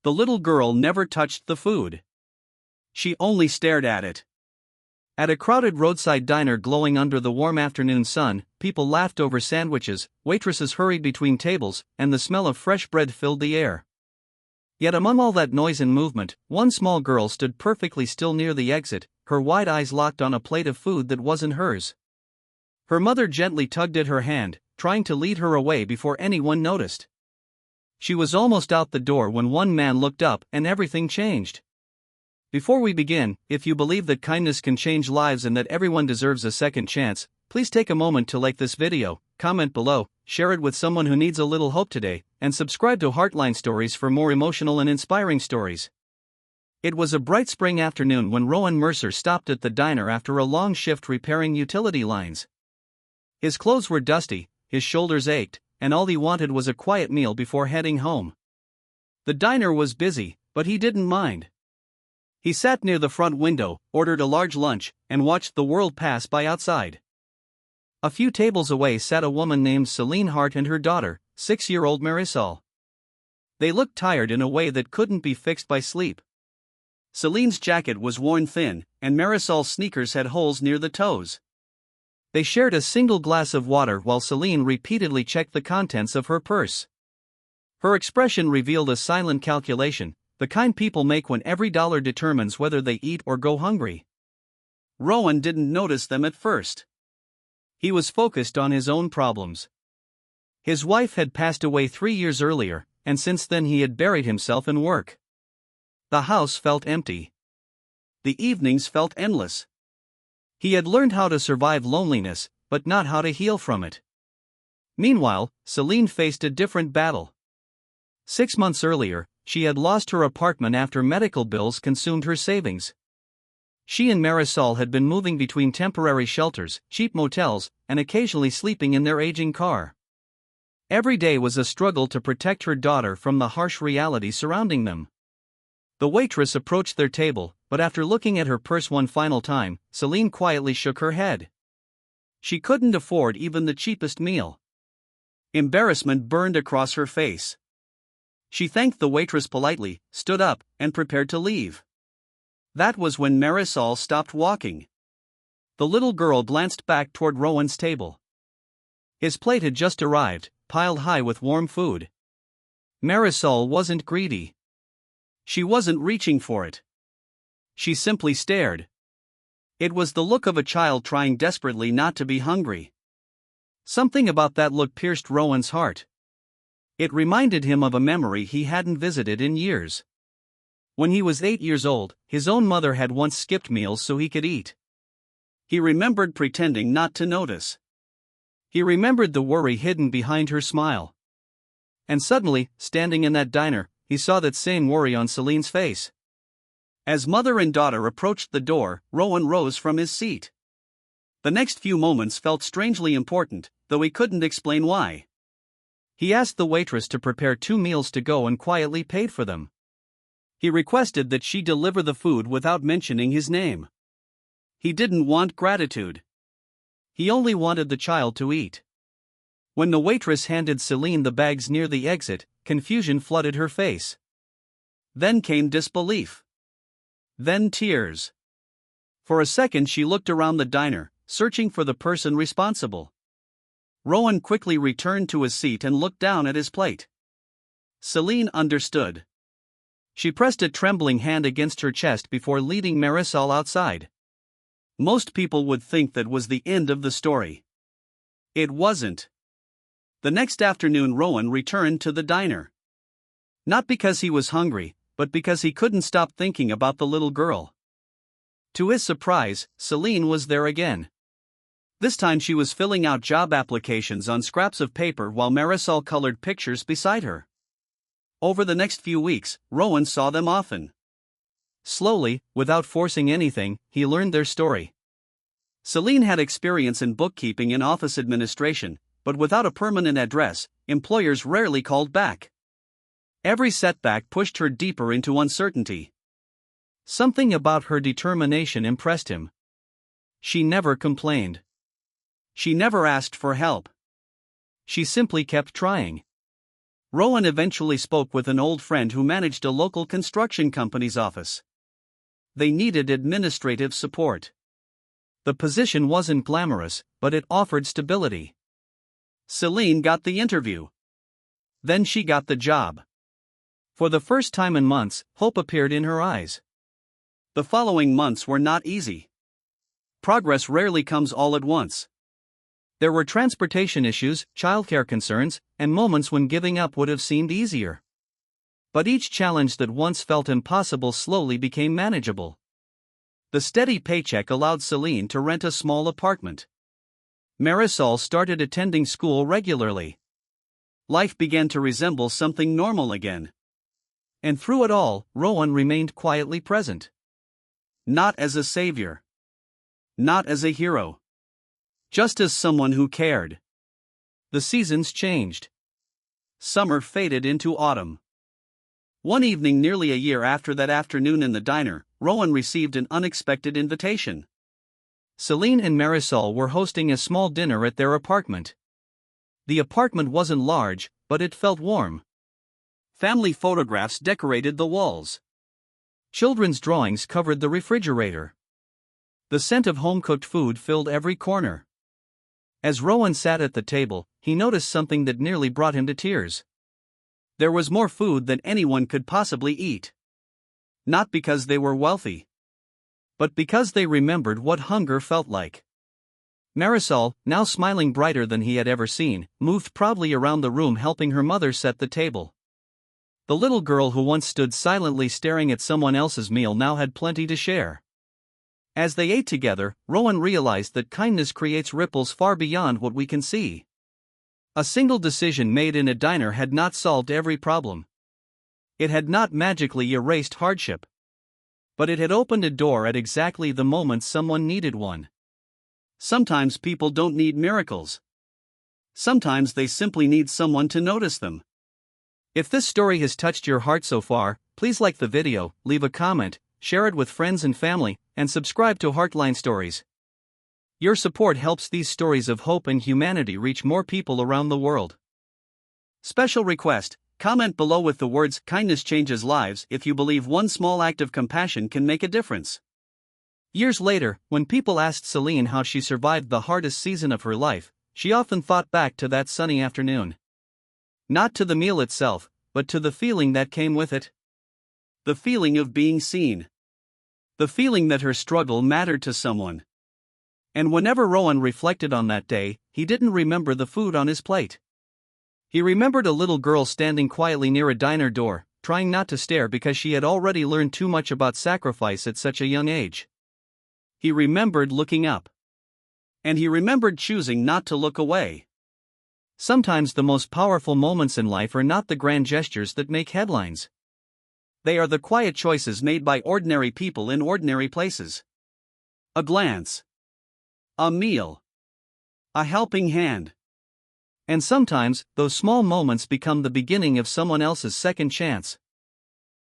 The little girl never touched the food. She only stared at it. At a crowded roadside diner glowing under the warm afternoon sun, people laughed over sandwiches, waitresses hurried between tables, and the smell of fresh bread filled the air. Yet among all that noise and movement, one small girl stood perfectly still near the exit, her wide eyes locked on a plate of food that wasn't hers. Her mother gently tugged at her hand, trying to lead her away before anyone noticed. She was almost out the door when one man looked up and everything changed. Before we begin, if you believe that kindness can change lives and that everyone deserves a second chance, please take a moment to like this video, comment below, share it with someone who needs a little hope today, and subscribe to Heartline Stories for more emotional and inspiring stories. It was a bright spring afternoon when Rowan Mercer stopped at the diner after a long shift repairing utility lines. His clothes were dusty, his shoulders ached, and all he wanted was a quiet meal before heading home. The diner was busy, but he didn't mind. He sat near the front window, ordered a large lunch, and watched the world pass by outside. A few tables away sat a woman named Selene and her daughter, 6-year-old Marisol. They looked tired in a way that couldn't be fixed by sleep. Selene's jacket was worn thin, and Marisol's sneakers had holes near the toes. They shared a single glass of water while Selene repeatedly checked the contents of her purse. Her expression revealed a silent calculation, the kind people make when every dollar determines whether they eat or go hungry. Rowan didn't notice them at first. He was focused on his own problems. His wife had passed away 3 years earlier, and since then he had buried himself in work. The house felt empty. The evenings felt endless. He had learned how to survive loneliness, but not how to heal from it. Meanwhile, Selene faced a different battle. 6 months earlier, she had lost her apartment after medical bills consumed her savings. She and Marisol had been moving between temporary shelters, cheap motels, and occasionally sleeping in their aging car. Every day was a struggle to protect her daughter from the harsh reality surrounding them. The waitress approached their table, but after looking at her purse one final time, Selene quietly shook her head. She couldn't afford even the cheapest meal. Embarrassment burned across her face. She thanked the waitress politely, stood up, and prepared to leave. That was when Marisol stopped walking. The little girl glanced back toward Rowan's table. His plate had just arrived, piled high with warm food. Marisol wasn't greedy. She wasn't reaching for it. She simply stared. It was the look of a child trying desperately not to be hungry. Something about that look pierced Rowan's heart. It reminded him of a memory he hadn't visited in years. When he was 8 years old, his own mother had once skipped meals so he could eat. He remembered pretending not to notice. He remembered the worry hidden behind her smile. And suddenly, standing in that diner, he saw that same worry on Selene's face. As mother and daughter approached the door, Rowan rose from his seat. The next few moments felt strangely important, though he couldn't explain why. He asked the waitress to prepare 2 meals to go and quietly paid for them. He requested that she deliver the food without mentioning his name. He didn't want gratitude. He only wanted the child to eat. When the waitress handed Selene the bags near the exit, confusion flooded her face. Then came disbelief. Then tears. For a second she looked around the diner, searching for the person responsible. Rowan quickly returned to his seat and looked down at his plate. Selene understood. She pressed a trembling hand against her chest before leading Marisol outside. Most people would think that was the end of the story. It wasn't. The next afternoon Rowan returned to the diner. Not because he was hungry, but because he couldn't stop thinking about the little girl. To his surprise, Selene was there again. This time she was filling out job applications on scraps of paper while Marisol colored pictures beside her. Over the next few weeks, Rowan saw them often. Slowly, without forcing anything, he learned their story. Selene had experience in bookkeeping and office administration, but without a permanent address, employers rarely called back. Every setback pushed her deeper into uncertainty. Something about her determination impressed him. She never complained. She never asked for help. She simply kept trying. Rowan eventually spoke with an old friend who managed a local construction company's office. They needed administrative support. The position wasn't glamorous, but it offered stability. Selene got the interview. Then she got the job. For the first time in months, hope appeared in her eyes. The following months were not easy. Progress rarely comes all at once. There were transportation issues, childcare concerns, and moments when giving up would have seemed easier. But each challenge that once felt impossible slowly became manageable. The steady paycheck allowed Selene to rent a small apartment. Marisol started attending school regularly. Life began to resemble something normal again. And through it all, Rowan remained quietly present. Not as a savior. Not as a hero. Just as someone who cared. The seasons changed. Summer faded into autumn. One evening nearly a year after that afternoon in the diner, Rowan received an unexpected invitation. Selene and Marisol were hosting a small dinner at their apartment. The apartment wasn't large, but it felt warm. Family photographs decorated the walls. Children's drawings covered the refrigerator. The scent of home-cooked food filled every corner. As Rowan sat at the table, he noticed something that nearly brought him to tears. There was more food than anyone could possibly eat. Not because they were wealthy, but because they remembered what hunger felt like. Marisol, now smiling brighter than he had ever seen, moved proudly around the room helping her mother set the table. The little girl who once stood silently staring at someone else's meal now had plenty to share. As they ate together, Rowan realized that kindness creates ripples far beyond what we can see. A single decision made in a diner had not solved every problem. It had not magically erased hardship. But it had opened a door at exactly the moment someone needed one. Sometimes people don't need miracles. Sometimes they simply need someone to notice them. If this story has touched your heart so far, please like the video, leave a comment, share it with friends and family, and subscribe to Heartline Stories. Your support helps these stories of hope and humanity reach more people around the world. Special request: comment below with the words "Kindness changes lives" if you believe one small act of compassion can make a difference. Years later, when people asked Selene how she survived the hardest season of her life, she often thought back to that sunny afternoon. Not to the meal itself, but to the feeling that came with it. The feeling of being seen. The feeling that her struggle mattered to someone. And whenever Rowan reflected on that day, he didn't remember the food on his plate. He remembered a little girl standing quietly near a diner door, trying not to stare because she had already learned too much about sacrifice at such a young age. He remembered looking up. And he remembered choosing not to look away. Sometimes the most powerful moments in life are not the grand gestures that make headlines. They are the quiet choices made by ordinary people in ordinary places. A glance. A meal. A helping hand. And sometimes, those small moments become the beginning of someone else's second chance.